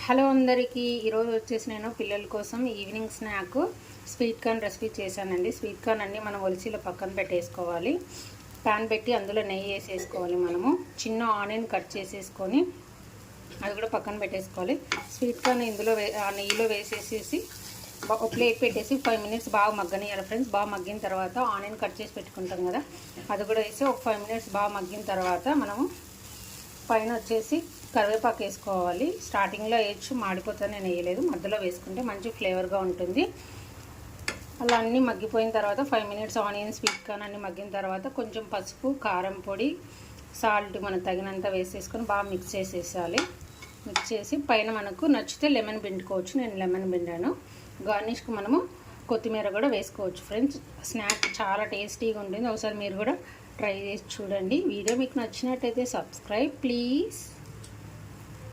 Hello అందరికీ ఈరోజు వచ్చేసి నేను పిల్లల కోసం evening snack sweet corn recipe చేశానండి. స్వీట్ కార్న్ అన్నీ మనం ఒలిసిలో పక్కన పెట్టేసుకోవాలి. ప్యాన్ పెట్టి అందులో నెయ్యి వేసేసుకోవాలి. మనము చిన్న ఆనియన్ కట్ చేసేసుకొని అది కూడా పక్కన పెట్టేసుకోవాలి. స్వీట్ కార్న్ ఇందులో ఆ నెయ్యిలో వేసేసేసి ఒక ప్లేట్ పెట్టేసి 5 మినిట్స్ బాగా మగ్గనియాలి ఫ్రెండ్స్. బాగా మగ్గిన తర్వాత ఆనియన్ కట్ చేసి పెట్టుకుంటాం కదా, అది కూడా వేసి ఒక 5 మినిట్స్ బాగా మగ్గిన తర్వాత మనము పైన వచ్చేసి కరివేపాకు వేసుకోవాలి. స్టార్టింగ్లో వేయచ్చు, మాడిపోతే నేను వేయలేదు, మధ్యలో వేసుకుంటే మంచి ఫ్లేవర్గా ఉంటుంది. అలా అన్నీ మగ్గిపోయిన తర్వాత 5 మినిట్స్ ఆనియన్ స్వీట్ కార్న్ అన్నీ మగ్గిన తర్వాత కొంచెం పసుపు, కారం పొడి, సాల్ట్ మనకు తగినంత వేసేసుకొని బాగా మిక్స్ చేసేసాలి. మిక్స్ చేసి పైన మనకు నచ్చితే లెమన్ పిండుకోవచ్చు. నేను లెమన్ పిండాను. గార్నిష్కి మనము కొత్తిమీర కూడా వేసుకోవచ్చు ఫ్రెండ్స్. స్నాక్ చాలా టేస్టీగా ఉంటుంది. ఒకసారి మీరు కూడా ట్రై చేసి చూడండి. వీడియో మీకు నచ్చినట్టయితే సబ్స్క్రైబ్ ప్లీజ్.